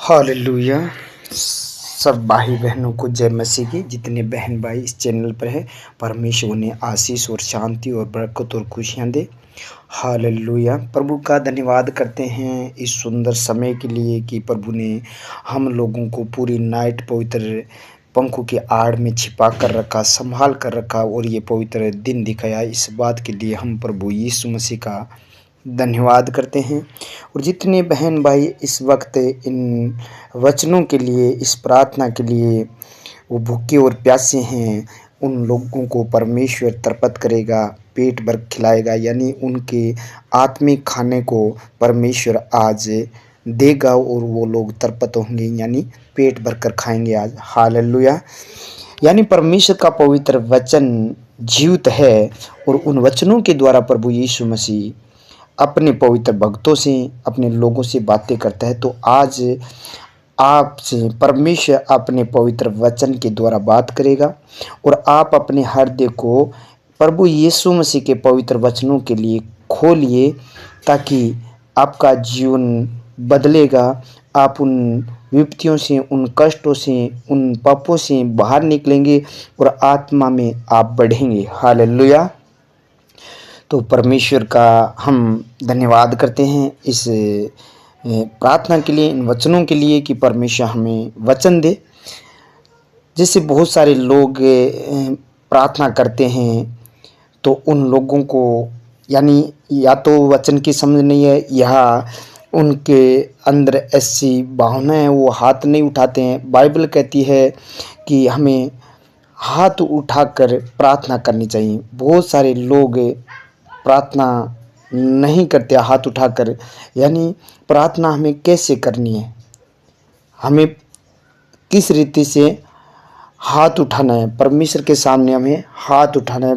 Hallelujah. सब भाई बहनों को जय मसीह की। जितने बहन भाई इस चैनल पर है, परमेश्वर उन्हें आशीष और शांति और बरकत और खुशियाँ दे। हालेलुया। प्रभु का धन्यवाद करते हैं इस सुंदर समय के लिए कि प्रभु ने हम लोगों को पूरी नाइट पवित्र पंखों की आड़ में छिपा कर रखा, संभाल कर रखा और ये पवित्र दिन दिखाया। इस बात के लिए हम प्रभु यीशु मसीह का धन्यवाद करते हैं। और जितने बहन भाई इस वक्त इन वचनों के लिए, इस प्रार्थना के लिए वो भूखे और प्यासे हैं, उन लोगों को परमेश्वर तरपत करेगा, पेट भर खिलाएगा। यानी उनके आत्मिक खाने को परमेश्वर आज देगा और वो लोग तरपत होंगे, यानी पेट भर कर खाएंगे आज। हालेलुया। यानी परमेश्वर का पवित्र वचन जीवित है और उन वचनों के द्वारा प्रभु यीशु मसीह अपने पवित्र भक्तों से, अपने लोगों से बातें करता है। तो आज आपसे परमेश्वर अपने पवित्र वचन के द्वारा बात करेगा और आप अपने हृदय को प्रभु यीशु मसीह के पवित्र वचनों के लिए खोलिए, ताकि आपका जीवन बदलेगा। आप उन विपत्तियों से, उन कष्टों से, उन पापों से बाहर निकलेंगे और आत्मा में आप बढ़ेंगे। हालेलुया। तो परमेश्वर का हम धन्यवाद करते हैं इस प्रार्थना के लिए, इन वचनों के लिए कि परमेश्वर हमें वचन दे। जैसे बहुत सारे लोग प्रार्थना करते हैं तो उन लोगों को यानी या तो वचन की समझ नहीं है, या उनके अंदर ऐसी भावना है वो हाथ नहीं उठाते हैं। बाइबल कहती है कि हमें हाथ उठाकर प्रार्थना करनी चाहिए। बहुत सारे लोग प्रार्थना नहीं करते हाथ उठाकर। यानी प्रार्थना हमें कैसे करनी है, हमें किस रीति से हाथ उठाना है, परमेश्वर के सामने हमें हाथ उठाना है।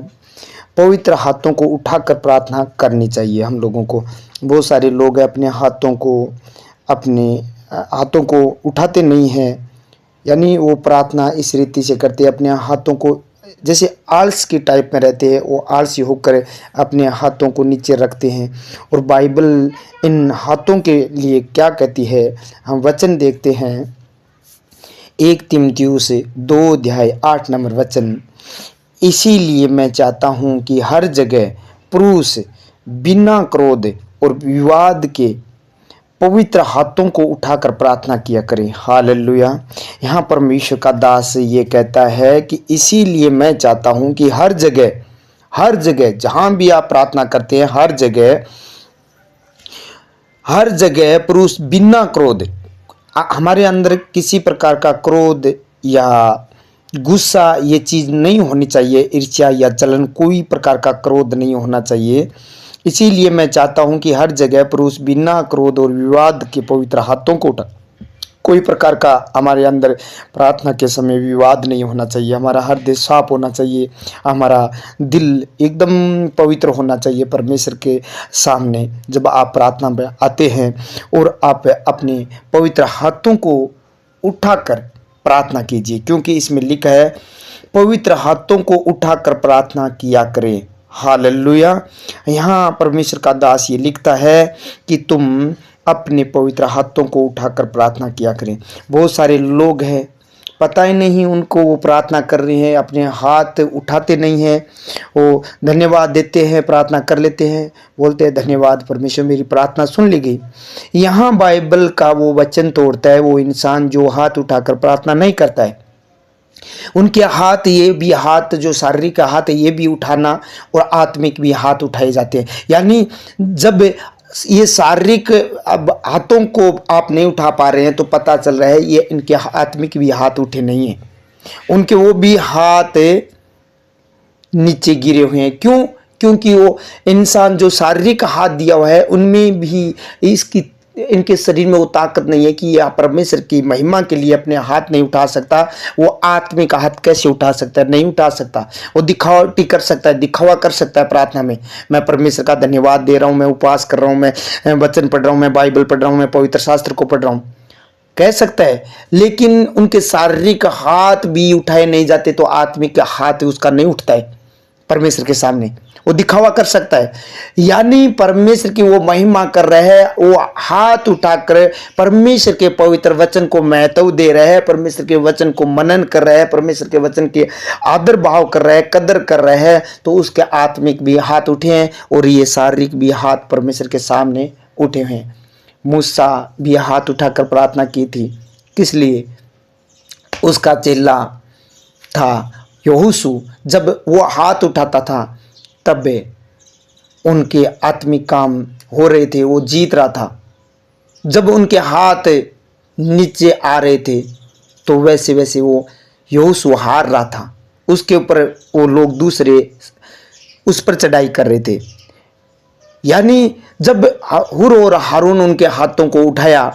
पवित्र हाथों को उठाकर प्रार्थना करनी चाहिए हम लोगों को। बहुत सारे लोग अपने हाथों को उठाते नहीं हैं, यानी वो प्रार्थना इस रीति से करते हैं, अपने हाथों को जैसे आलस के टाइप में रहते हैं। वो आलसी होकर अपने हाथों को नीचे रखते हैं। और बाइबल इन हाथों के लिए क्या कहती है, हम वचन देखते हैं। 1 तीमुथियुस 2:8 वचन, इसीलिए मैं चाहता हूँ कि हर जगह पुरुष बिना क्रोध और विवाद के पवित्र हाथों को उठाकर प्रार्थना किया करें। हालेलुया। यहाँ परमेश्वर का दास ये कहता है कि इसीलिए मैं चाहता हूँ कि हर जगह जहाँ भी आप प्रार्थना करते हैं, हर जगह पुरुष बिना क्रोध, हमारे अंदर किसी प्रकार का क्रोध या गुस्सा ये चीज़ नहीं होनी चाहिए, ईर्ष्या या जलन, कोई प्रकार का क्रोध नहीं होना चाहिए। इसीलिए मैं चाहता हूं कि हर जगह पुरुष बिना क्रोध और विवाद के पवित्र हाथों को उठा। कोई प्रकार का हमारे अंदर प्रार्थना के समय विवाद नहीं होना चाहिए। हमारा हृदय साफ होना चाहिए, हमारा दिल एकदम पवित्र होना चाहिए परमेश्वर के सामने। जब आप प्रार्थना में आते हैं और आप अपने पवित्र हाथों को उठाकर प्रार्थना कीजिए, क्योंकि इसमें लिखा है पवित्र हाथों को उठाकर प्रार्थना किया करें। हालेलुया। यहाँ परमेश्वर का दास ये लिखता है कि तुम अपने पवित्र हाथों को उठाकर प्रार्थना किया करें। बहुत सारे लोग हैं, पता ही नहीं उनको वो प्रार्थना कर रहे हैं, अपने हाथ उठाते नहीं हैं। वो धन्यवाद देते हैं, प्रार्थना कर लेते हैं, बोलते हैं धन्यवाद परमेश्वर मेरी प्रार्थना सुन ली गई। यहाँ बाइबल का वो वचन तोड़ता है वो इंसान जो हाथ उठाकर प्रार्थना नहीं करता है। उनके हाथ, ये भी हाथ जो शारीरिक हाथ है, ये भी उठाना और आत्मिक भी हाथ उठाए जाते हैं। यानी जब ये शारीरिक अब हाथों को आप नहीं उठा पा रहे हैं तो पता चल रहा है ये इनके आत्मिक भी हाथ उठे नहीं हैं, उनके वो भी हाथ नीचे गिरे हुए हैं। क्यों? क्योंकि वो इंसान जो शारीरिक हाथ दिया हुआ है उनमें भी इनके शरीर में वो ताकत नहीं है कि यह परमेश्वर की महिमा के लिए अपने हाथ नहीं उठा सकता। वो आत्मिक हाथ कैसे उठा सकता है? नहीं उठा सकता। वो दिखावटी कर सकता है, दिखावा कर सकता है प्रार्थना में। मैं परमेश्वर का धन्यवाद दे रहा हूँ, मैं उपवास कर रहा हूँ, मैं वचन पढ़ रहा हूँ, मैं बाइबल पढ़ रहा हूँ, मैं पवित्र शास्त्र को पढ़ रहा हूँ, कह सकता है। लेकिन उनके शारीरिक हाथ भी उठाए नहीं जाते तो आत्मिक हाथ उसका नहीं उठता है। परमेश्वर के सामने, वो दिखावा कर सकता है। यानी परमेश्वर की वो महिमा कर रहे हैं, वो हाथ उठाकर परमेश्वर के पवित्र वचन को महत्व दे रहे हैं, परमेश्वर के वचन को मनन कर रहे हैं, परमेश्वर के वचन के आदर भाव कर रहे हैं, कदर कर रहे हैं, तो उसके आत्मिक भी हाथ उठे हैं और ये शारीरिक भी हाथ परमेश्वर के सामने उठे हैं। मूसा भी हाथ उठाकर प्रार्थना की थी, किस लिए? उसका चेला था यहोशू, जब वो हाथ उठाता था तब उनके आत्मिक काम हो रहे थे, वो जीत रहा था। जब उनके हाथ नीचे आ रहे थे तो वैसे वैसे वो यहोशू हार रहा था, उसके ऊपर वो लोग दूसरे उस पर चढ़ाई कर रहे थे। यानी जब हुर और हारून उनके हाथों को उठाया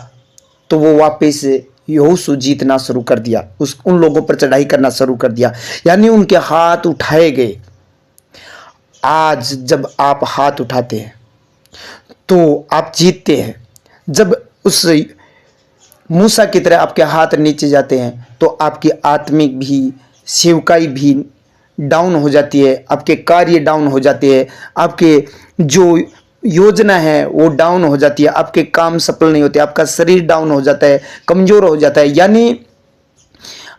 तो वो वापस यहोशू जीतना शुरू कर दिया, उन लोगों पर चढ़ाई करना शुरू कर दिया। यानी उनके हाथ उठाए गए। आज जब आप हाथ उठाते हैं तो आप जीतते हैं। जब उस मूसा की तरह आपके हाथ नीचे जाते हैं तो आपकी आत्मिक भी सेवकाई भी डाउन हो जाती है, आपके कार्य डाउन हो जाते हैं, आपके जो योजना है वो डाउन हो जाती है, आपके काम सफल नहीं होते, आपका शरीर डाउन हो जाता है, कमजोर हो जाता है। यानी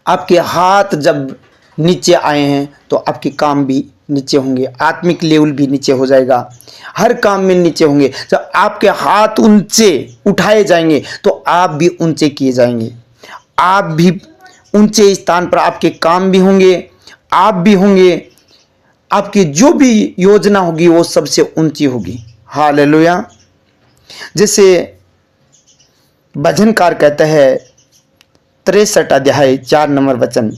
आपके हाथ जब नीचे आए हैं तो आपके काम भी नीचे होंगे, आत्मिक लेवल भी नीचे हो जाएगा, हर काम में नीचे होंगे। जब आपके हाथ ऊंचे उठाए जाएंगे तो आप भी ऊंचे किए जाएंगे, आप भी ऊंचे स्थान पर आपके काम भी होंगे, आप भी होंगे, आपकी जो भी योजना होगी वो सबसे ऊंची होगी। हालेलुया। जैसे भजनकार कहता है 63 अध्याय 4 नंबर वचन,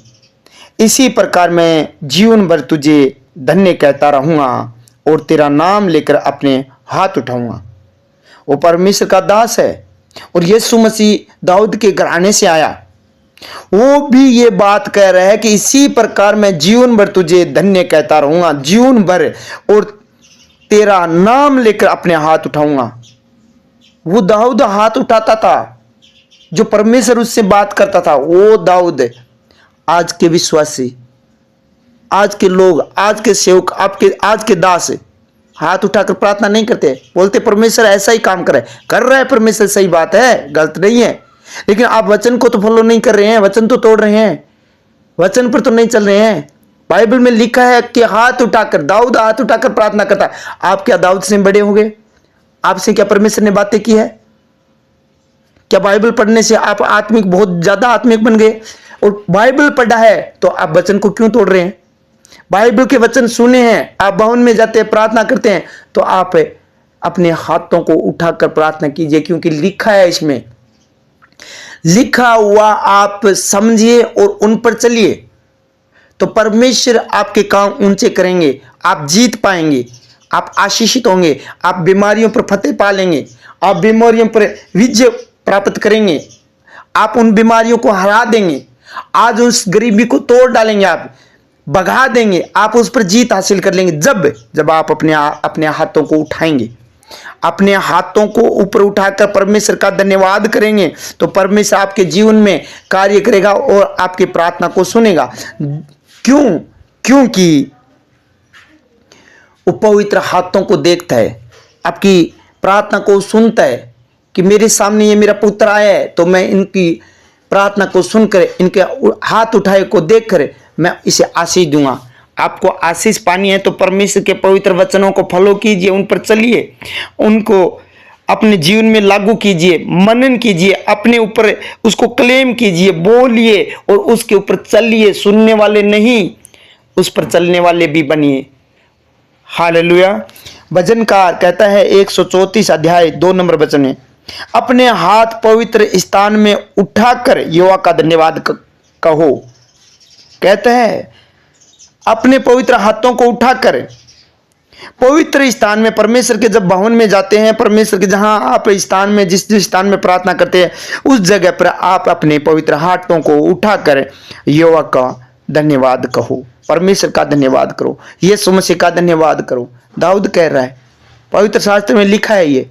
इसी प्रकार मैं जीवन भर तुझे धन्य कहता रहूंगा और तेरा नाम लेकर अपने हाथ उठाऊंगा। वो परमेश्वर का दास है और यीशु मसीह दाऊद के घराने से आया, वो भी ये बात कह रहा है कि इसी प्रकार मैं जीवन भर तुझे धन्य कहता रहूंगा, जीवन भर, और तेरा नाम लेकर अपने हाथ उठाऊंगा। वो दाऊद हाथ उठाता था, जो परमेश्वर उससे बात करता था, वो दाऊद। आज के विश्वासी, आज के लोग, आज के सेवक, आपके आज के दास हाथ उठाकर प्रार्थना नहीं करते, बोलते परमेश्वर ऐसा ही काम कर रहा है परमेश्वर, सही बात है, गलत नहीं है, लेकिन आप वचन को तो फॉलो नहीं कर रहे हैं, वचन तो तोड़ रहे हैं, वचन पर तो नहीं चल रहे हैं। बाइबल में लिखा है कि हाथ उठाकर, दाऊद हाथ उठाकर प्रार्थना करता। आप क्या दाऊद से बड़े हो गए? आपसे क्या परमेश्वर ने बातें की है? क्या बाइबल पढ़ने से आप आत्मिक बहुत ज्यादा आत्मिक बन गए? और बाइबल पढ़ा है तो आप वचन को क्यों तोड़ रहे हैं? बाइबल के वचन सुने हैं, आप भवन में जाते हैं, प्रार्थना करते हैं, तो आप अपने हाथों को उठाकर प्रार्थना कीजिए, क्योंकि लिखा है, इसमें लिखा हुआ आप समझिए और उन पर चलिए, तो परमेश्वर आपके काम ऊंचे करेंगे, आप जीत पाएंगे, आप आशीषित होंगे, आप बीमारियों पर फतेह पा लेंगे, आप बीमारियों पर विजय प्राप्त करेंगे, आप उन बीमारियों को हरा देंगे, आज उस गरीबी को तोड़ डालेंगे, आप भगा देंगे, आप उस पर जीत हासिल कर लेंगे। जब आप अपने हाथों को उठाएंगे, अपने हाथों को ऊपर उठाकर परमेश्वर का धन्यवाद करेंगे, तो परमेश्वर आपके जीवन में कार्य करेगा और आपकी प्रार्थना को सुनेगा। क्योंकि वो पवित्र हाथों को देखता है, आपकी प्रार्थना को सुनता है कि मेरे सामने ये मेरा पुत्र आया है, तो मैं इनकी प्रार्थना को सुनकर, इनके हाथ उठाए को देखकर मैं इसे आशीष दूंगा। आपको आशीष पानी है तो परमेश्वर के पवित्र वचनों को फॉलो कीजिए, उन पर चलिए, उनको अपने जीवन में लागू कीजिए, मनन कीजिए, अपने ऊपर उसको क्लेम कीजिए, बोलिए और उसके ऊपर चलिए। सुनने वाले नहीं, उस पर चलने वाले भी बनिए। हालेलुया। भजनकार कहता है 134 अध्याय 2 नंबर वचन में, अपने हाथ पवित्र स्थान में उठाकर यहोवा का धन्यवाद कहो। कहते हैं अपने पवित्र हाथों को उठाकर पवित्र स्थान में, परमेश्वर के जब भवन में जाते हैं, परमेश्वर के जहां आप स्थान में, जिस स्थान में प्रार्थना करते हैं, उस जगह पर आप अपने पवित्र हाथों को उठाकर यहोवा का धन्यवाद कहो, परमेश्वर का धन्यवाद करो, यीशु मसीह का धन्यवाद करो। दाऊद कह रहा है, पवित्र शास्त्र में लिखा है ये।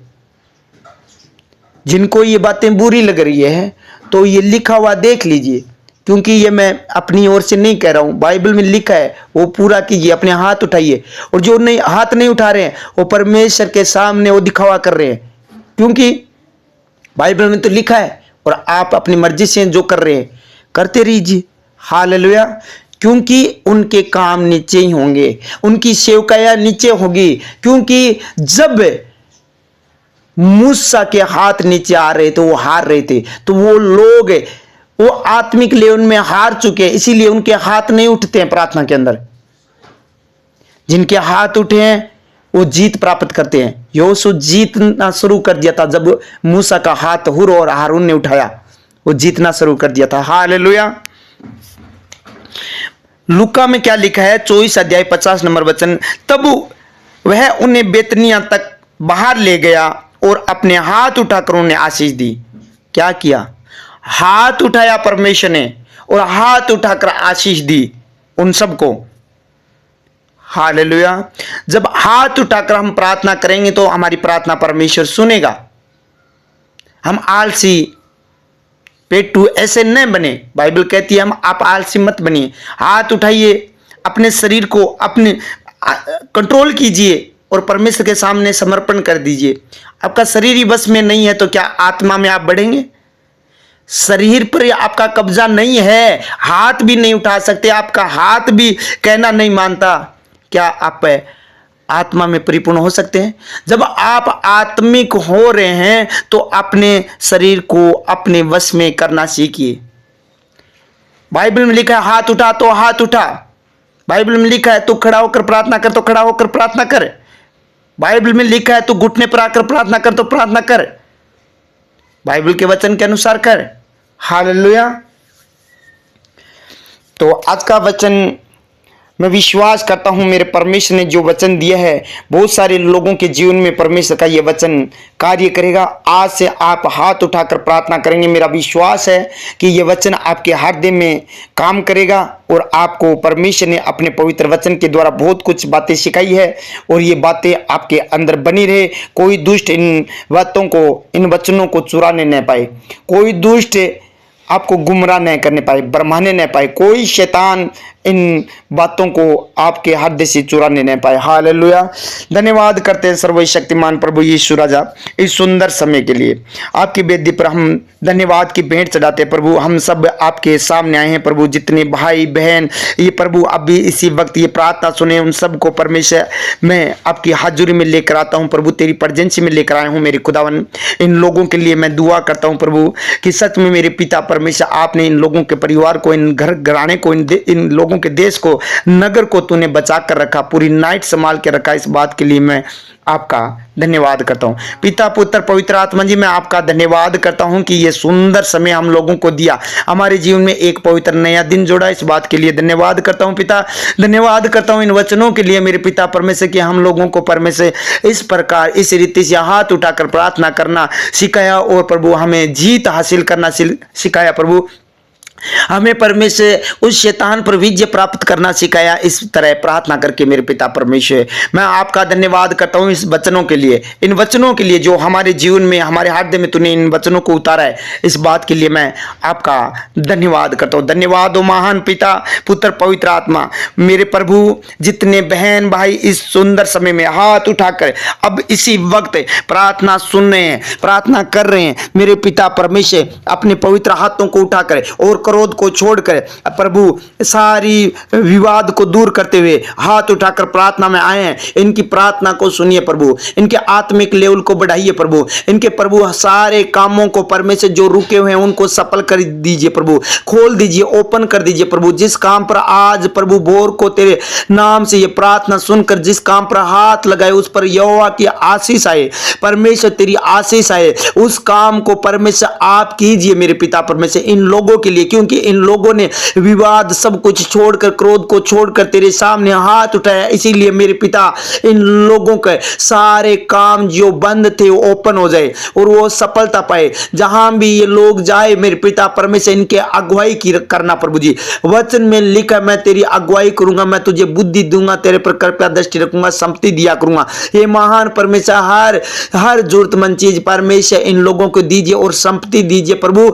जिनको ये बातें बुरी लग रही है तो ये लिखा हुआ देख लीजिए, क्योंकि ये मैं अपनी ओर से नहीं कह रहा हूं, बाइबल में लिखा है, वो पूरा कीजिए। अपने हाथ उठाइए, और जो नहीं हाथ नहीं उठा रहे हैं वो परमेश्वर के सामने वो दिखावा कर रहे हैं, क्योंकि बाइबल में तो लिखा है। और आप अपनी मर्जी से जो कर रहे हैं करते रहिए। हालेलुया। क्योंकि उनके काम नीचे ही होंगे, उनकी सेवकाया नीचे होगी। क्योंकि जब मूसा के हाथ नीचे आ रहे थे, वो हार रहे थे, तो वो लोग वो आत्मिक लेवल में हार चुके हैं, इसीलिए उनके हाथ नहीं उठते हैं प्रार्थना के अंदर। जिनके हाथ उठे हैं वो जीत प्राप्त करते हैं। योशु जीतना शुरू कर दिया था जब मूसा का हाथ हुर और हारून ने उठाया, वो जीतना शुरू कर दिया था। हालेलुया। लूका में क्या लिखा है, 24 अध्याय 50 नंबर वचन, तब वह उन्हें बेतनिया तक बाहर ले गया और अपने हाथ उठाकर उन्हें आशीष दी। क्या किया? हाथ उठाया परमेश्वर ने, और हाथ उठाकर आशीष दी उन सबको। हालेलुया। जब हाथ उठाकर हम प्रार्थना करेंगे तो हमारी प्रार्थना परमेश्वर सुनेगा। हम आलसी पेटू ऐसे न बने। बाइबल कहती है हम आप आलसी मत बनिए। हाथ उठाइए, अपने शरीर को अपने कंट्रोल कीजिए और परमेश्वर के सामने समर्पण कर दीजिए। आपका शरीर ही बस में नहीं है तो क्या आत्मा में आप बढ़ेंगे? शरीर पर आपका कब्जा नहीं है, हाथ भी नहीं उठा सकते, आपका हाथ भी कहना नहीं मानता, क्या आप आत्मा में परिपूर्ण हो सकते हैं? जब आप आत्मिक हो रहे हैं तो अपने शरीर को अपने वश में करना सीखिए। बाइबल में लिखा है हाथ उठा तो हाथ उठा। बाइबल में लिखा है तू खड़ा होकर प्रार्थना कर तो खड़ा होकर प्रार्थना कर। बाइबल में लिखा है तू घुटने पर आकर प्रार्थना कर तो प्रार्थना कर। बाइबल के वचन के अनुसार कर। हालेलुया। तो आज का वचन मैं विश्वास करता हूं मेरे परमेश्वर ने जो वचन दिया है बहुत सारे लोगों के जीवन में परमेश्वर का यह वचन कार्य करेगा। आज से आप हाथ उठाकर प्रार्थना करेंगे, मेरा विश्वास है कि यह वचन आपके हृदय में काम करेगा और आपको परमेश्वर ने अपने पवित्र वचन के द्वारा बहुत कुछ बातें सिखाई है और ये बातें आपके अंदर बनी रहे। कोई दुष्ट इन बातों को, इन वचनों को चुराने न पाए, कोई दुष्ट आपको गुमराह न करने पाए, भरमाने न पाए, कोई शैतान इन बातों को आपके हृदय से चुराने न पाए। हालेलुया। धन्यवाद करते हैं सर्वशक्तिमान प्रभु यीशु राजा इस सुंदर समय के लिए। आपकी वेदी पर हम धन्यवाद की भेंट चढ़ाते हैं प्रभु। हम सब आपके सामने आए हैं प्रभु, जितने भाई बहन ये प्रभु अभी इसी वक्त ये प्रार्थना सुने उन सबको परमेश्वर मैं आपकी हाजुरी में लेकर आता हूँ प्रभु, तेरी प्रेजेंस में लेकर आया हूँ मेरे खुदावन। इन लोगों के लिए मैं दुआ करता हूँ प्रभु कि सच में मेरे पिता परमेश्वर आपने इन लोगों के परिवार को, इन घर घराने को, इन लोगों के देश को, नगर को तूने बचा कर रखा, पूरी नाइट संभाल के रखा। इस बात के लिए मैं आपका धन्यवाद करता हूं पिता पुत्र पवित्र आत्मा जी। मैं आपका धन्यवाद करता हूं कि ये सुंदर समय हम लोगों को दिया, हमारे जीवन में एक पवित्र नया दिन जोड़ा। इस बात के लिए धन्यवाद करता हूं पिता। धन्यवाद करता हूं इन वचनों के लिए मेरे पिता परमेश्वर कि हम लोगों को परमेश्वर इस प्रकार इस रीति से हाथ उठाकर प्रार्थना करना सिखाया और प्रभु हमें जीत हासिल करना सिखाया प्रभु। हमें परमेश्वर उस शैतान पर विजय प्राप्त करना सिखाया। इस तरह प्रार्थना करके मेरे पिता परमेश्वर मैं आपका धन्यवाद करता हूं इस वचनों के लिए, इन वचनों के लिए जो हमारे जीवन में, हमारे हृदय में तूने इन वचनों को उतारा है। इस बात के लिए मैं आपका धन्यवाद करता हूं। धन्यवाद हो महान पिता पुत्र पवित्र आत्मा। मेरे प्रभु जितने बहन भाई इस सुंदर समय में हाथ उठाकर अब इसी वक्त प्रार्थना सुन रहे हैं, प्रार्थना कर रहे हैं, मेरे पिता परमेश्वर अपने पवित्र हाथों को उठाकर और क्रोध को छोड़कर प्रभु सारी विवाद को दूर करते हुए हाथ उठाकर प्रार्थना में आए हैं। इनकी प्रार्थना को सुनिए प्रभु, इनके आत्मिक लेवल को बढ़ाइए प्रभु, इनके प्रभु सारे कामों को परमेश्वर जो रुके हुए हैं उनको सफल कर दीजिए प्रभु, खोल दीजिए, ओपन कर दीजिए प्रभु। जिस काम पर आज प्रभु बोर को तेरे नाम से ये प्रार्थना सुनकर जिस काम पर हाथ लगाए उस पर यहोवा की आशीष आए, परमेश्वर तेरी आशीष आए, उस काम को परमेश्वर आप कीजिए मेरे पिता परमेश्वर इन लोगों के लिए, क्योंकि इन लोगों ने विवाद सब कुछ छोड़कर, क्रोध को छोड़कर तेरे सामने हाथ उठाया। इसीलिए मेरे पिता इन लोगों के सारे काम जो बंद थे वो ओपन हो जाए और वो सफलता पाए। जहां भी ये लोग जाए मेरे पिता परमेश्वर इनके अगुवाई की करना प्रभु जी। वचन में लिखा मैं तेरी अगुवाई करूंगा, मैं तुझे बुद्धि दूंगा, तेरे पर कृपया दृष्टि रखूंगा, संपत्ति दिया करूंगा। ये महान परमेश्वर हर जरूरतमंद चीज परमेश्वर इन लोगों को दीजिए और संपत्ति दीजिए प्रभु।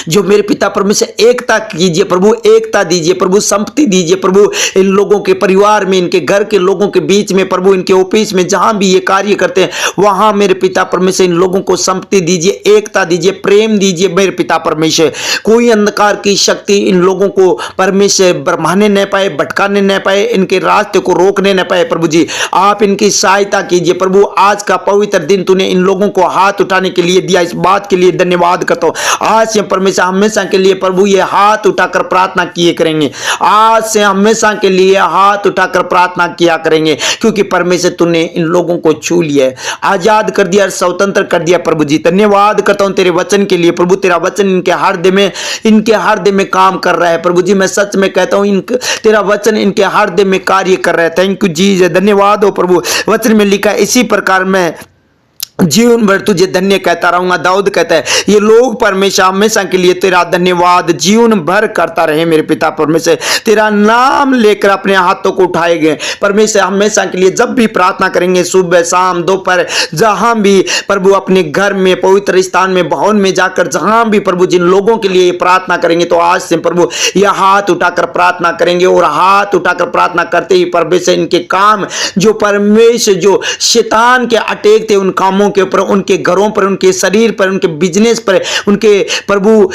जो मेरे पिता परमेश्वर एकता कीजिए प्रभु, एकता दीजिए प्रभु, संपत्ति दीजिए प्रभु इन लोगों के परिवार में, इनके घर के लोगों के बीच में प्रभु, इनके ऑफिस में, जहां भी ये कार्य करते हैं वहां मेरे पिता परमेश्वर इन लोगों को संपत्ति दीजिए, एकता दीजिए, प्रेम दीजिए मेरे पिता परमेश्वर। कोई अंधकार की शक्ति इन लोगों को परमेश्वर भरमाने न पाए, भटकाने न पाए, इनके रास्ते को रोकने न पाए प्रभु जी। आप इनकी सहायता कीजिए प्रभु। आज का पवित्र दिन तूने इन लोगों को हाथ उठाने के लिए दिया, इस बात के लिए धन्यवाद करता हूं। आज से परमेश्वर हमेशा के लिए प्रभु ये हाथ उठाकर प्रार्थना किए करेंगे, आज से हमेशा के लिए हाथ उठाकर प्रार्थना किया करेंगे, क्योंकि परमेश्वर तूने इन लोगों को छू लिया है, आजाद कर दिया, स्वतंत्र कर दिया प्रभु जी। धन्यवाद करता हूं तेरे वचन के लिए प्रभु। तेरा वचन इनके हृदय में काम कर रहा है प्रभु जी। मैं सच में कहता हूं तेरा वचन इनके हृदय में कार्य कर रहा है। थैंक यू जीसस, धन्यवाद हो प्रभु। वचन में लिखा है इसी प्रकार मैं जीवन भर तुझे धन्य कहता रहूंगा। दाऊद कहता है ये लोग परमेश्वर हमेशा के लिए तेरा धन्यवाद जीवन भर करता रहे मेरे पिता परमेश्वर। तेरा नाम लेकर अपने हाथों को उठाए गए परमेश्वर, हमेशा के लिए जब भी प्रार्थना करेंगे, सुबह शाम दोपहर, जहां भी प्रभु अपने घर में, पवित्र स्थान में, भवन में जाकर जहां भी प्रभु जिन लोगों के लिए प्रार्थना करेंगे, तो आज से प्रभु यह हाथ उठाकर प्रार्थना करेंगे, और हाथ उठाकर प्रार्थना करते ही परमेश्वर इनके काम जो परमेश्वर जो शैतान के अटैक थे उन कामों के ऊपर, उनके घरों पर, उनके शरीर पर, उनके बिजनेस पर, उनके प्रभु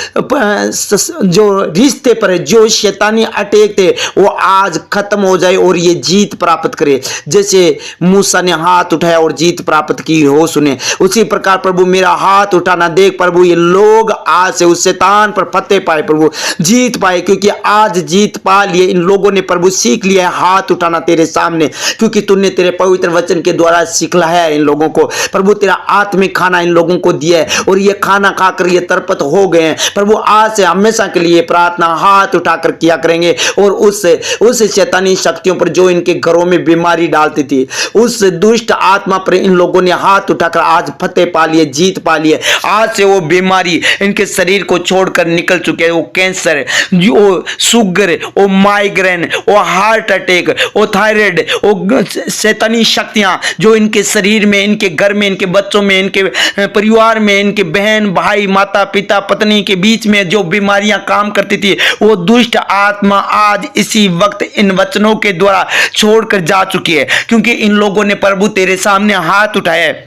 जो रिश्ते पर जो शैतानी अटैक थे वो आज खत्म हो जाए और ये जीत प्राप्त करे। जैसे मूसा ने हाथ उठाया और जीत प्राप्त की हो सुने, उसी प्रकार प्रभु मेरा हाथ उठाना देख प्रभु ये लोग आज से उस शैतान पर फतेह पाए प्रभु, जीत पाए, क्योंकि आज जीत पा लिए इन लोगों ने प्रभु, सीख लिया है हाथ उठाना तेरे सामने, क्योंकि तूने तेरे पवित्र वचन के द्वारा सिखलाया है इन लोगों को प्रभु। तेरा आत्मिक खाना इन लोगों को दिया है और ये खाना खाकर ये तरपत हो गए हैं प्रभु। आज से हमेशा के लिए प्रार्थना हाथ उठाकर किया करेंगे, और उस शैतानी शक्तियों पर जो इनके घरों में बीमारी डालती थी, उस दुष्ट आत्मा पर इन लोगों ने हाथ उठाकर आज फतेह पा लिए, जीत पा लिए। आज से वो बीमारी इनके शरीर को छोड़कर निकल चुके हैं। वो कैंसर, वो शुगर, वो माइग्रेन, वो हार्ट अटैक, वो थायराइड, वो शैतानी शक्तियां जो इनके शरीर में, इनके घर में, इनके बच्चों में, इनके परिवार में, इनके बहन भाई, माता पिता पत्नी के बीच में जो बीमारियां काम करती थी, वो दुष्ट आत्मा आज इसी वक्त इन वचनों के द्वारा छोड़कर जा चुकी है, क्योंकि इन लोगों ने प्रभु तेरे सामने हाथ उठाया है।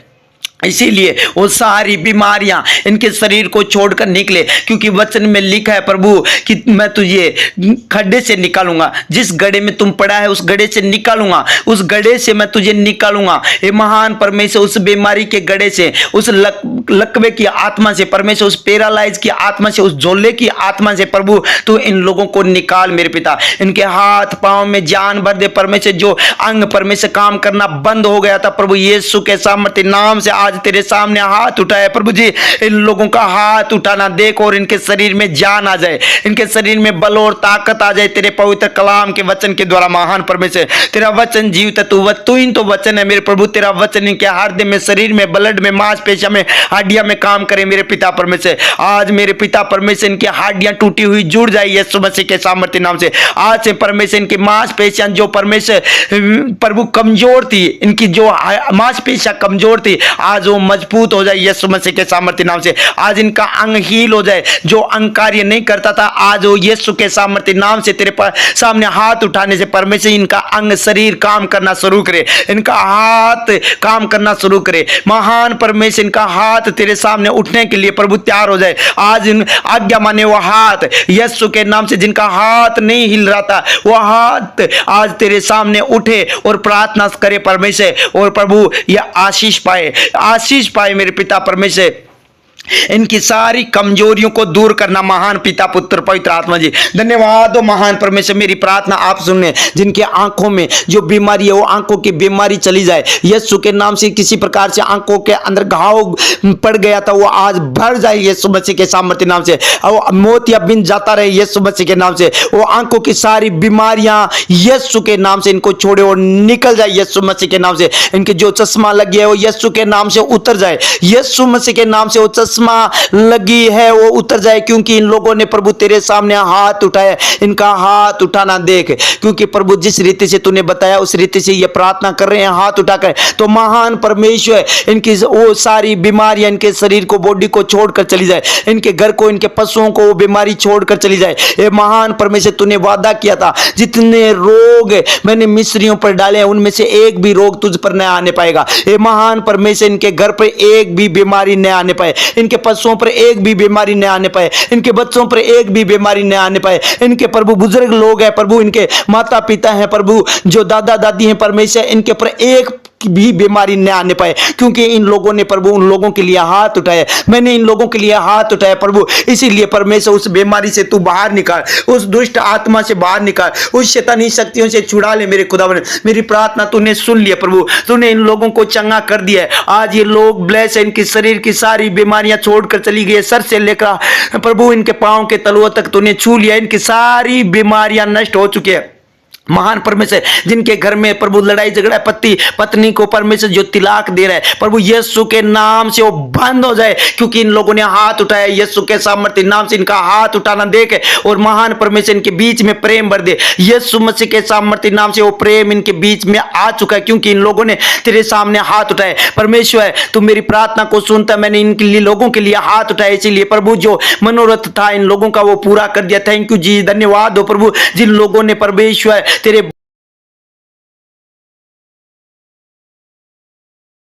इसीलिए वो सारी बीमारियां इनके शरीर को छोड़कर निकले, क्योंकि वचन में लिखा है प्रभु कि मैं तुझे खड्डे से निकालूंगा, जिस गड्ढे में तुम पड़ा है उस गड्ढे से निकालूंगा, उस गड्ढे से मैं तुझे निकालूंगा। हे महान परमेश्वर, उस बीमारी के गड्ढे से, उस लकवे की आत्मा से परमेश्वर, उस पैरालाइज की आत्मा से, उस झोले की आत्मा से प्रभु तू इन लोगों को निकाल मेरे पिता। इनके हाथ पांव में जान भर दे परमेश्वर, जो अंग परमेश्वर काम करना बंद हो गया था प्रभु यीशु के सामर्थ्य नाम से आज तेरे सामने हाथ उठाए प्रभु जी। इन लोगों का हाथ उठाना देख और इनके शरीर में जान आ जाए, इनके शरीर में बल और ताकत आ जाए तेरे पवित्र कलाम के वचन के द्वारा। महान परमेश्वर, तेरा वचन जीवित है, तू ही तो वचन है मेरे प्रभु। तेरा वचन इनके हृदय में, शरीर में, ब्लड में, मांसपेशियों में, हड्डियां में काम करे मेरे पिता परमेश्वर। आज मेरे पिता परमेश्वर इनकी हड्डियां टूटी हुई जुड़ जाए यीशु मसीह के सामर्थ्य नाम से। आज से परमेश्वर इनकी मांसपेशियां जो परमेश्वर प्रभु कमजोर थी, इनकी जो मांसपेशियां कमजोर थी, आज वो मजबूत हो जाए यीशु मसीह के सामर्थ्य नाम से। आज इनका अंग हील हो जाए, जो अंग कार्य नहीं करता था आज वो यीशु के सामर्थ्य नाम से तेरे सामने हाथ उठाने से परमेश्वर इनका अंग शरीर काम करना शुरू करे, इनका हाथ काम करना शुरू करे। महान परमेश्वर, इनका हाथ तेरे सामने उठने के लिए प्रभु तैयार हो जाए। आज इन आज्ञा माने वो हाथ यीशु के नाम से, जिनका हाथ नहीं हिल रहा था वो हाथ आज तेरे सामने उठे और प्रार्थना करे परमेश्वर, और प्रभु यह आशीष पाए मेरे पिता परमेश्वर। इनकी सारी कमजोरियों को दूर करना महान पिता पुत्र पवित्र आत्मा जी। धन्यवाद हो महान परमेश्वर, मेरी प्रार्थना आप सुनने, जिनके आंखों में जो बीमारी है वो आंखों की बीमारी चली जाए यीशु के नाम से। किसी प्रकार से आंखों के अंदर घाव पड़ गया था वो आज भर जाए यीशु मसीह के सामर्थ्य नाम से। और मोतिया बिन जाता रहे यीशु मसीह के नाम से। वो आंखों की सारी बीमारियां यीशु के नाम से इनको छोड़े और निकल जाए यीशु मसीह के नाम से। इनके जो चश्मा लग गया है वो यीशु के नाम से उतर जाए यीशु मसीह के नाम से। वो चश्मा लगी है वो उतर जाए, क्योंकि इन लोगों ने प्रभु तेरे सामने हाथ उठाया। इनका हाथ उठाना देख, क्योंकि प्रभु जिस रीति से तूने बताया उस रीति से ये प्रार्थना कर रहे हैं हाथ उठाकर। तो महान परमेश्वर इनकी वो सारी बीमारियां इनके शरीर को, बॉडी को छोड़कर चली जाए, इनके घर को, इनके पशुओं को वो बीमारी छोड़कर चली जाए। ये महान परमेश्वर तूने वादा किया था, जितने रोग मैंने मिस्रियों पर डाले हैं उनमें से एक भी रोग तुझ पर न आने पाएगा। ये महान परमेश्वर इनके घर पर एक भी बीमारी न आने पाए, इनके पशुओं पर एक भी बीमारी न आने पाए, इनके बच्चों पर एक भी बीमारी न आने पाए। इनके प्रभु बुजुर्ग लोग हैं प्रभु, इनके माता पिता हैं प्रभु, जो दादा दादी हैं परमेश्वर, इनके पर एक भी बीमारी न आने पाए, क्योंकि इन लोगों ने प्रभु उन लोगों के लिए हाथ उठाया। मैंने इन लोगों के लिए हाथ उठाया प्रभु, इसीलिए परमेश्वर उस बीमारी से तू बाहर निकाल, उस दुष्ट आत्मा से बाहर निकाल, उस शैतानी शक्तियों से छुड़ा ले मेरे खुदावन। मेरी प्रार्थना तूने सुन लिया प्रभु, तूने इन लोगों को चंगा कर दिया है। आज ये लोग ब्लेस है, इनके शरीर की सारी बीमारियां छोड़कर चली गई, सर से लेकर प्रभु इनके पांव के तलुओं तक तूने छू लिया, इनकी सारी बीमारियां नष्ट हो चुकी है। महान परमेश्वर जिनके घर में प्रभु लड़ाई झगड़ा, पति पत्नी को परमेश्वर जो तिलाक दे रहा है प्रभु यीशु के नाम से वो बंद हो जाए, क्योंकि इन लोगों ने हाथ उठाया। यीशु के सामर्थ्य नाम से इनका हाथ उठाना देख, और महान परमेश्वर इनके बीच में प्रेम भर दे। यीशु मसीह के सामर्थ्य नाम से वो प्रेम इनके बीच में आ चुका है, क्योंकि इन लोगों ने तेरे सामने हाथ उठाए। परमेश्वर तू मेरी प्रार्थना को सुनता, मैंने इनके लिए लोगों के लिए हाथ उठाए, इसीलिए प्रभु जो मनोरथ था इन लोगों का वो पूरा कर दिया। थैंक यू जी, धन्यवाद हो प्रभु। जिन लोगों ने परमेश्वर तेरे